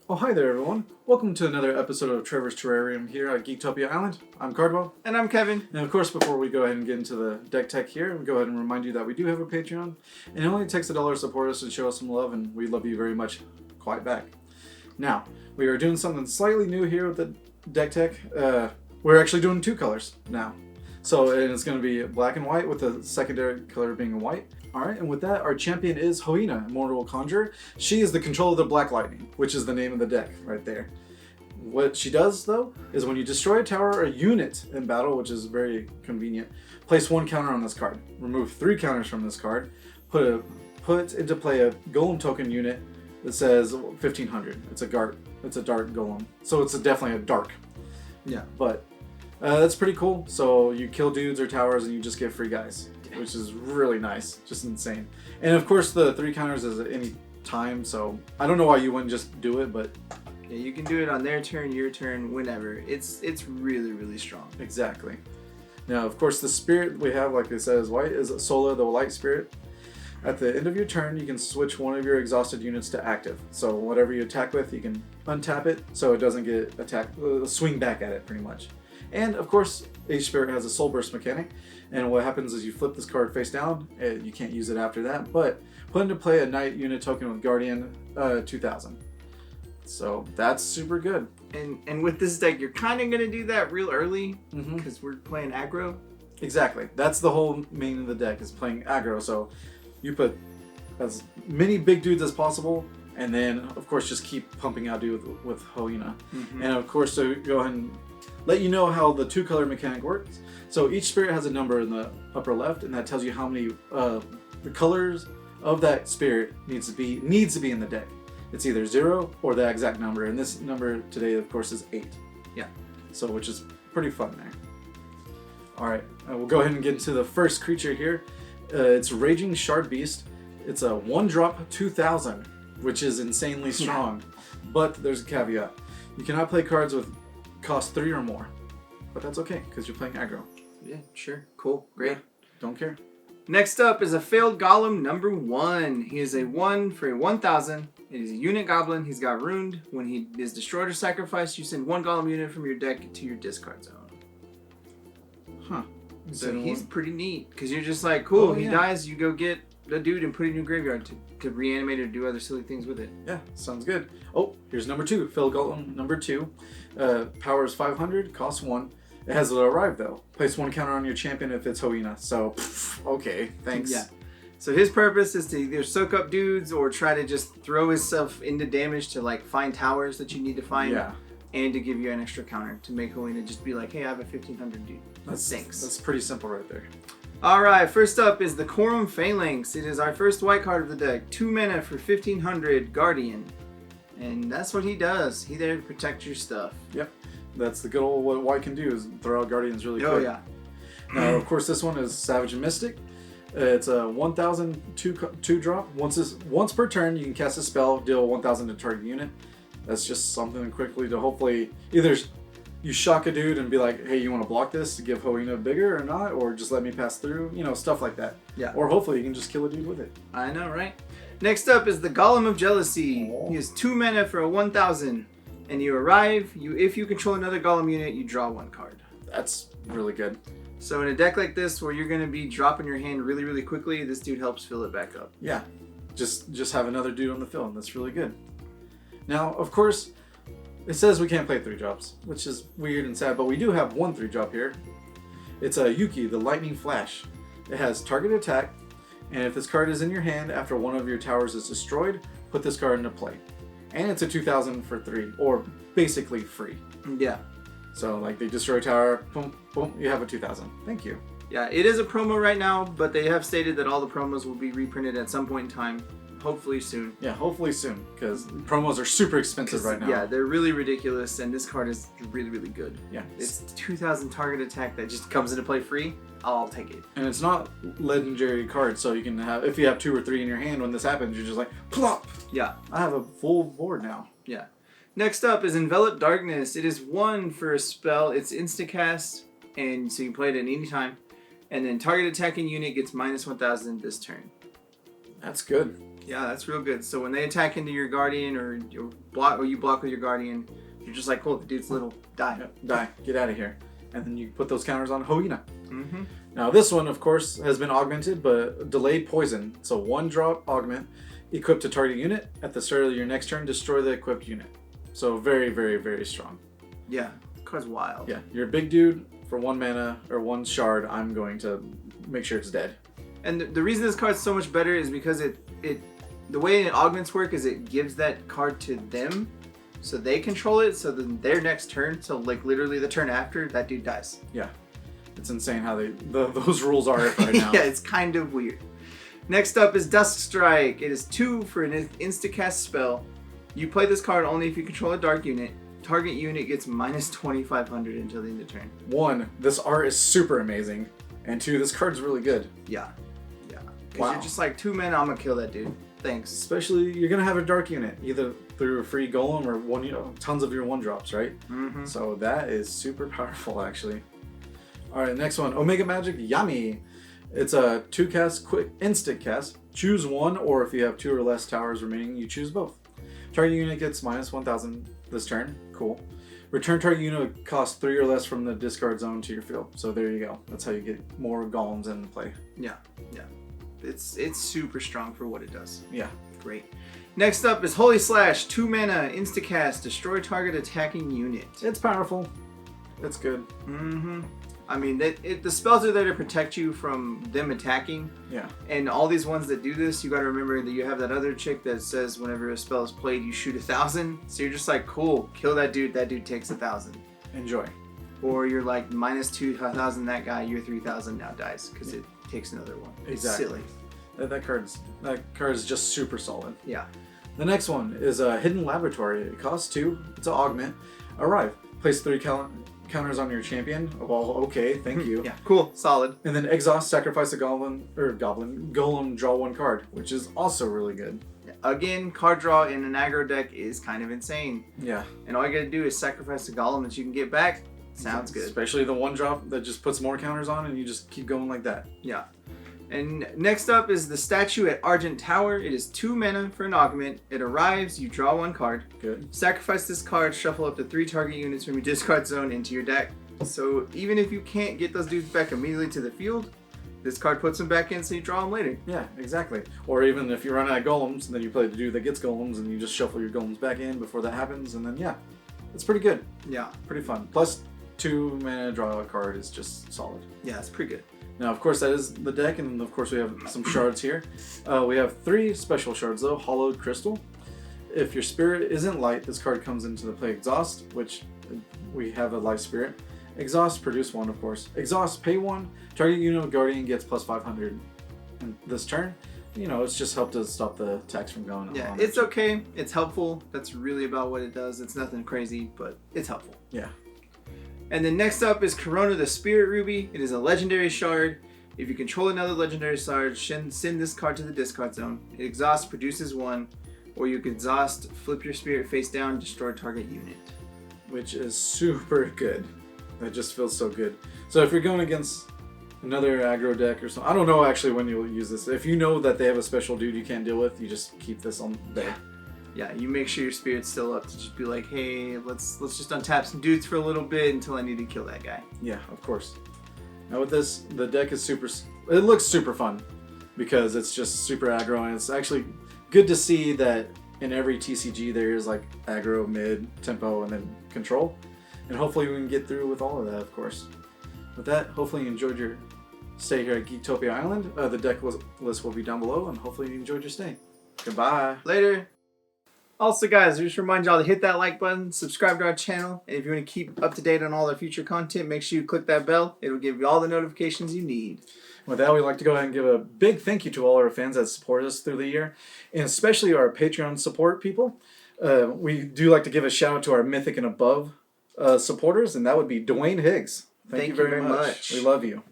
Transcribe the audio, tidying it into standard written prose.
Oh, hi there, everyone. Welcome to another episode of Trevor's Terrarium here at Geektopia Island. I'm Cardwell. And I'm Kevin. And of course, before we go ahead and get into the deck tech here, we go ahead and remind you that we do have a Patreon. And it only takes $1 to support us and show us some love, and we love you very much quite back. Now, we are doing something slightly new here with the deck tech. We're actually doing 2 colors now. So, and it's going to be black and white with the secondary color being white. Alright, and with that, our champion is Hoenna, Immortal Conjurer. She is the control of the Black Lightning, which is the name of the deck right there. What she does, though, is when you destroy a tower or a unit in battle, which is very convenient, place 1 counter on this card. Remove 3 counters from this card. Put into play a Golem token unit that says 1500. It's a dark Golem. So it's definitely a dark. Yeah. But that's pretty cool. So you kill dudes or towers and you just get free guys, which is really nice. Just insane. And of course the 3 counters is at any time, so I don't know why you wouldn't just do it, but yeah, you can do it on their turn, your turn, whenever. It's really, really strong. Exactly. Now, of course, the spirit we have, like I said, is white, is Sola, the light spirit. At the end of your turn, you can switch one of your exhausted units to active. So whatever you attack with, you can untap it so it doesn't get attacked, swing back at it pretty much. And of course, each spirit has a soul burst mechanic. And what happens is you flip this card face down, you can't use it after that, but put into play a knight unit token with Guardian 2000. So that's super good. And with this deck, you're kind of going to do that real early because we're playing aggro. Exactly. That's the whole main of the deck, is playing aggro. So you put as many big dudes as possible, and then of course just keep pumping out dudes with Hoenna. And of course, to go ahead and let you know how the 2-color mechanic works. So each spirit has a number in the upper left, and that tells you how many the colors of that spirit needs to be in the deck. It's either 0 or that exact number, and this number today, of course, is 8. Yeah. So, which is pretty fun there. All right, we'll go ahead and get into the first creature here. It's Raging Shardbeast. It's a 1-drop 2000, which is insanely strong. But there's a caveat: you cannot play cards with cost 3 or more. But that's okay, because you're playing aggro. Yeah, sure. Cool. Great. Yeah, don't care. Next up is a Failed Golem number 1. He is a 1 for a 1000. It is a unit goblin. He's got ruined. When he is destroyed or sacrificed, you send 1 golem unit from your deck to your discard zone. Huh. So he's pretty neat, because you're just like, cool, he dies, you go get a dude and put it in your graveyard to reanimate or do other silly things with it. Yeah, sounds good. Oh, here's number 2. Failed Golem number 2. Power is 500, costs 1. It has arrived though. Place 1 counter on your champion if it's Hoenna. So, okay, thanks. Yeah. So his purpose is to either soak up dudes or try to just throw himself into damage to like find towers that you need to find. Yeah. And to give you an extra counter to make Hoenna just be like, hey, I have a 1500 dude. Thanks. That's pretty simple right there. Alright, first up is the Quorum Phalanx. It is our first white card of the deck. 2 mana for 1500 Guardian. And that's what he does. He there to protect your stuff. Yep. That's the good old what white can do, is throw out Guardians really quick. Oh yeah. Now, of course, this one is Savage and Mystic. It's a 1000 2-drop. Once per turn, you can cast a spell, deal 1000 to target unit. That's just something quickly to hopefully either you shock a dude and be like, hey, you want to block this to give Hoenna bigger or not, or just let me pass through, stuff like that. Yeah. Or hopefully you can just kill a dude with it. I know, right? Next up is the Golem of Jealousy. He has 2 mana for a 1000. And you arrive, if you control another Golem unit, you draw 1 card. That's really good. So in a deck like this, where you're going to be dropping your hand really, really quickly, this dude helps fill it back up. Yeah. Just have another dude on the field. That's really good. Now, of course, it says we can't play 3-drops, which is weird and sad, but we do have 1 3-drop here. It's a Yuki, the Lightning Flash. It has target attack, and if this card is in your hand after one of your towers is destroyed, put this card into play. And it's a 2000 for 3, or basically free. Yeah. So, like, they destroy a tower, boom, boom, you have a 2000. Thank you. Yeah, it is a promo right now, but they have stated that all the promos will be reprinted at some point in time. Hopefully soon. Yeah, hopefully soon, because promos are super expensive right now. Yeah, they're really ridiculous, and this card is really, really good. Yeah. It's 2000 target attack that just comes into play free. I'll take it. And it's not legendary cards, so you can have, if you have 2 or 3 in your hand when this happens, you're just like, plop! Yeah. I have a full board now. Yeah. Next up is Enveloped Darkness. It is 1 for a spell. It's instacast, and so you can play it at any time. And then target attacking unit gets -1000 this turn. That's good. Yeah, that's real good. So when they attack into your Guardian or you block with your Guardian, you're just like, cool, the dude's little, die. Yep, die. Get out of here. And then you put those counters on Hoenna. Mm-hmm. Now this one, of course, has been augmented, but delayed poison. So 1-drop augment, equipped to target unit. At the start of your next turn, destroy the equipped unit. So very, very, very strong. Yeah, card's wild. Yeah, you're a big dude. For 1 mana or 1 shard, I'm going to make sure it's dead. And the reason this card's so much better is because the way it augments work is it gives that card to them, so they control it. So then their next turn, so like literally the turn after, that dude dies. Yeah, it's insane how those rules are right now. Yeah, it's kind of weird. Next up is Dusk Strike. It is 2 for an insta-cast spell. You play this card only if you control a dark unit. Target unit gets minus 2,500 until the end of turn. 1, this art is super amazing. And 2, this card's really good. Yeah. Yeah. Because Wow. you're just like, 2 men, I'm going to kill that dude. Thanks. Especially, you're going to have a dark unit, either through a free golem or tons of your 1-drops, right? Mm-hmm. So that is super powerful, actually. Alright, next one. Omega Magic Yami. It's a 2-cast, quick, instant cast. Choose 1, or if you have 2 or less towers remaining, you choose both. Target unit gets minus 1,000 this turn. Cool. Return target unit costs 3 or less from the discard zone to your field. So there you go. That's how you get more golems in play. Yeah. Yeah. It's super strong for what it does. Yeah. Great. Next up is Holy Slash. 2 mana, insta-cast, destroy target attacking unit. It's powerful. It's good. Mm-hmm. I mean, the spells are there to protect you from them attacking. Yeah. And all these ones that do this, you got to remember that you have that other chick that says whenever a spell is played, you shoot 1,000. So you're just like, cool, kill that dude. That dude takes 1,000. Enjoy. Or you're like minus 2,000. That guy, your 3,000 now dies because it takes another one. Exactly. It's silly. That card is just super solid. Yeah. The next one is a Hidden Laboratory. It costs 2. It's an augment. Arrive. Place 3 counters on your champion. Well, okay, thank you. Yeah, cool, solid. And then exhaust, sacrifice a golem, draw 1 card, which is also really good. Again, card draw in an aggro deck is kind of insane. Yeah. And all you gotta do is sacrifice a golem that you can get back. Sounds good. Especially the 1-drop that just puts more counters on and you just keep going like that. Yeah. And next up is the statue at Argent Tower. It is 2 mana for an augment. It arrives, you draw 1 card. Good. Sacrifice this card, shuffle up to 3 target units from your discard zone into your deck. So even if you can't get those dudes back immediately to the field, this card puts them back in so you draw them later. Yeah, exactly. Or even if you run out of golems, then you play the dude that gets golems and you just shuffle your golems back in before that happens, and then yeah. It's pretty good. Yeah. Pretty fun. Plus 2 mana draw a card is just solid. Yeah, it's pretty good. Now, of course, that is the deck, and of course we have some shards here. We have 3 special shards, though. Hallowed Crystal. If your spirit isn't light, this card comes into the play Exhaust, which we have a light spirit. Exhaust, produce 1, of course. Exhaust, pay 1. Target unit of Guardian gets plus 500 this turn. You know, it's just helped to stop the attacks from going on. Yeah, it's okay. It's helpful. That's really about what it does. It's nothing crazy, but it's helpful. Yeah. And then next up is Corona the Spirit Ruby. It is a legendary shard. If you control another legendary shard, send this card to the discard zone. It exhausts, produces 1, or you can exhaust, flip your spirit face down, destroy target unit. Which is super good. That just feels so good. So if you're going against another aggro deck or something, I don't know actually when you'll use this. If you know that they have a special dude you can't deal with, you just keep this on there. Yeah, you make sure your spirit's still up to just be like, hey, let's just untap some dudes for a little bit until I need to kill that guy. Yeah, of course. Now with this, the deck is super... It looks super fun because it's just super aggro, and it's actually good to see that in every TCG there is like aggro, mid, tempo, and then control. And hopefully we can get through with all of that, of course. With that, hopefully you enjoyed your stay here at Geektopia Island. The deck list will be down below, and hopefully you enjoyed your stay. Goodbye. Later. Also, guys, I just remind y'all to hit that like button, subscribe to our channel, and if you want to keep up to date on all our future content, make sure you click that bell. It'll give you all the notifications you need. With that, we'd like to go ahead and give a big thank you to all our fans that support us through the year, and especially our Patreon support people. We do like to give a shout out to our Mythic and Above supporters, and that would be Dwayne Higgs. Thank you very much. We love you.